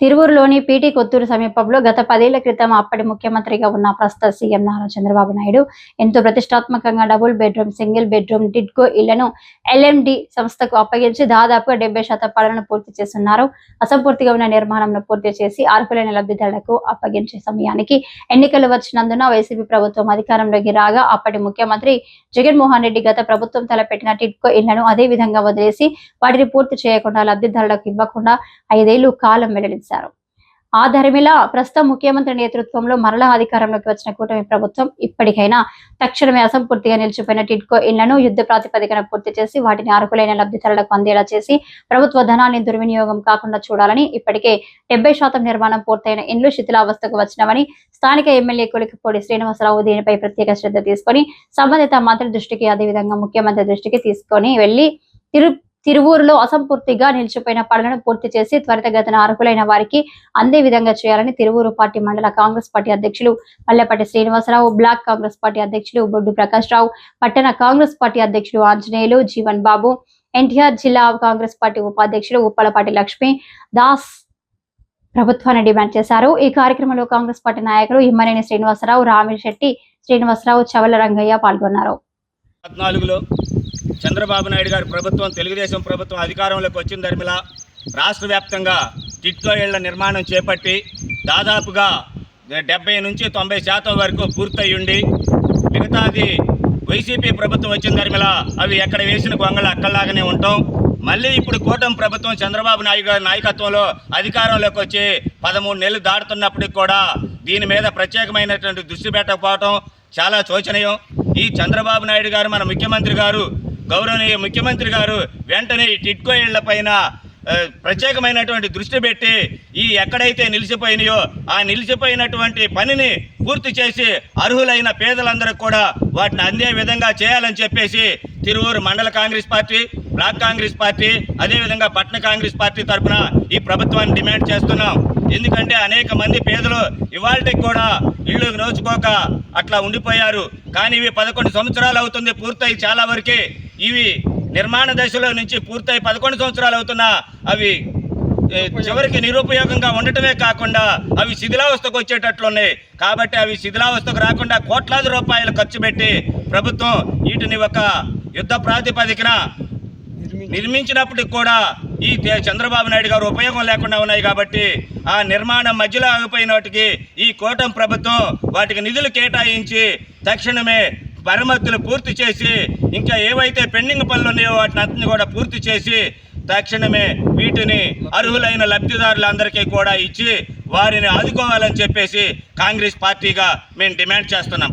తిరువూరులోని PT Kotturu సమీపంలో గత 10 ఏళ్ల క్రితం అప్పటి ముఖ్యమంత్రిగా ఉన్న ప్రస్తుత సీఎం నారా చంద్రబాబు నాయుడు ఎంతో ప్రతిష్టాత్మకంగా double bedroom, single bedroom TIDCO ఇళ్లను ఎల్ఎండి సంస్థకు అప్పగించి దాదాపుగా 70% పనులను పూర్తి చేస్తున్నారు. అసంపూర్తిగా ఉన్న నిర్మాణంను పూర్తి చేసి అర్హులైన లబ్ధిదారులకు అప్పగించే సమయానికి ఎన్నికలు వచ్చినందున వైసీపీ ప్రభుత్వం అధికారంలోకి రాగా అప్పటి ముఖ్యమంత్రి జగన్మోహన్ రెడ్డి గత ప్రభుత్వం తలపెట్టిన టిడ్కో ఇళ్లను అదే విధంగా వదిలేసి వాటిని పూర్తి చేయకుండా లబ్ధిదారులకు ఇవ్వకుండా 5 ఏళ్లు కాలం వెల్లడించారు. ఆ ధర్మిలా ప్రస్తుత ముఖ్యమంత్రి నేతృత్వంలో మరలా అధికారంలోకి వచ్చిన కూటమి ప్రభుత్వం ఇప్పటికైనా తక్షణమే అసంపూర్తిగా నిలిచిపోయిన టిడ్కో ఇళ్లను యుద్ధ ప్రాతిపదికన పూర్తి చేసి వాటిని అర్హులైన లబ్ధిదారులకు అందేలా చేసి ప్రభుత్వ ధనాన్ని దుర్వినియోగం కాకుండా చూడాలని, ఇప్పటికే 70% నిర్మాణం పూర్తయిన ఇండ్లు శిథిలావస్థకు వచ్చినవని స్థానిక ఎమ్మెల్యే కొలికిపూడి శ్రీనివాసరావు దీనిపై ప్రత్యేక శ్రద్ధ తీసుకొని సంబంధిత మంత్రి దృష్టికి, అదేవిధంగా ముఖ్యమంత్రి దృష్టికి తీసుకొని వెళ్లి తిరువూరులో అసంపూర్తిగా నిలిచిపోయిన పనులను పూర్తి చేసి త్వరితగతిన అర్హులైన వారికి అందే విధంగా చేయాలని తిరువూరు పార్టీ మండల కాంగ్రెస్ పార్టీ అధ్యక్షులు మల్లెపట్టి శ్రీనివాసరావు, బ్లాక్ కాంగ్రెస్ పార్టీ అధ్యక్షులు బొడ్డు ప్రకాష్ రావు, పట్టణ కాంగ్రెస్ పార్టీ అధ్యక్షులు ఆంజనేయులు, జీవన్ బాబు, ఎన్టీఆర్ జిల్లా కాంగ్రెస్ పార్టీ ఉపాధ్యక్షులు ఉప్పలపాటి లక్ష్మి దాస్ ప్రభుత్వాన్ని డిమాండ్ చేశారు. ఈ కార్యక్రమంలో కాంగ్రెస్ పార్టీ నాయకులు ఇమ్మనేని శ్రీనివాసరావు, రామిశెట్టి శ్రీనివాసరావు, చవల రంగయ్య పాల్గొన్నారు. చంద్రబాబు నాయుడు గారి ప్రభుత్వం, తెలుగుదేశం ప్రభుత్వం అధికారంలోకి వచ్చిన ధర్మిలా రాష్ట్ర వ్యాప్తంగా టిడ్కో ఇళ్ల నిర్మాణం చేపట్టి దాదాపుగా 70 నుంచి 90% వరకు పూర్తయ్యుండి మిగతాది వైసీపీ ప్రభుత్వం వచ్చిన ధర్మిలా అవి ఎక్కడ వేసిన గొంగళ అక్కల్లాగానే ఉంటాం. మళ్ళీ ఇప్పుడు కూటమి ప్రభుత్వం చంద్రబాబు నాయుడు గారి నాయకత్వంలో అధికారంలోకి వచ్చి 13 నెలలు దాటుతున్నప్పటికి కూడా దీని మీద ప్రత్యేకమైనటువంటి దృష్టి పెట్టకపోవటం చాలా శోచనీయం. ఈ చంద్రబాబు నాయుడు గారు, మన ముఖ్యమంత్రి గారు, గౌరవనీయ ముఖ్యమంత్రి గారు వెంటనే ఈ టిడ్కో ఇళ్ల పైన ప్రత్యేకమైనటువంటి దృష్టి పెట్టి ఈ ఎక్కడైతే నిలిచిపోయినాయో ఆ నిలిచిపోయినటువంటి పనిని పూర్తి చేసి అర్హులైన పేదలందరికీ కూడా వాటిని అందే విధంగా చేయాలని చెప్పేసి తిరువూరు మండల Congress party, block Congress party, అదేవిధంగా పట్టణ కాంగ్రెస్ పార్టీ తరఫున ఈ ప్రభుత్వాన్ని డిమాండ్ చేస్తున్నాం. ఎందుకంటే అనేక మంది పేదలు ఇవాళకి కూడా ఇళ్ళు నోచుకోక అట్లా ఉండిపోయారు. కానీ ఇవి 11 సంవత్సరాలు అవుతుంది పూర్తయి. చాలా వరకే ఇవి నిర్మాణ దశలో నుంచి పూర్తయి 11 సంవత్సరాలు అవుతున్నా అవి చివరికి నిరుపయోగంగా ఉండటమే కాకుండా అవి శిథిలావస్థకు వచ్చేటట్లున్నాయి. కాబట్టి అవి శిథిలావస్థకు రాకుండా కోట్లాది రూపాయలు ఖర్చు పెట్టి ప్రభుత్వం వీటిని ఒక యుద్ధ ప్రాతిపదికన నిర్మించినప్పటికి కూడా ఈ చంద్రబాబు నాయుడు గారు ఉపయోగం లేకుండా ఉన్నాయి. కాబట్టి ఆ నిర్మాణం మధ్యలో ఆగిపోయిన వాటికి ఈ కూటమి ప్రభుత్వం వాటికి నిధులు కేటాయించి తక్షణమే మరమ్మతులు పూర్తి చేసి ఇంకా ఏవైతే పెండింగ్ పనులు ఉన్నాయో వాటిని అన్ని కూడా పూర్తి చేసి తక్షణమే వీటిని అర్హులైన లబ్ధిదారులందరికీ కూడా ఇచ్చి వారిని ఆదుకోవాలని చెప్పేసి కాంగ్రెస్ పార్టీగా మేము డిమాండ్ చేస్తున్నాం.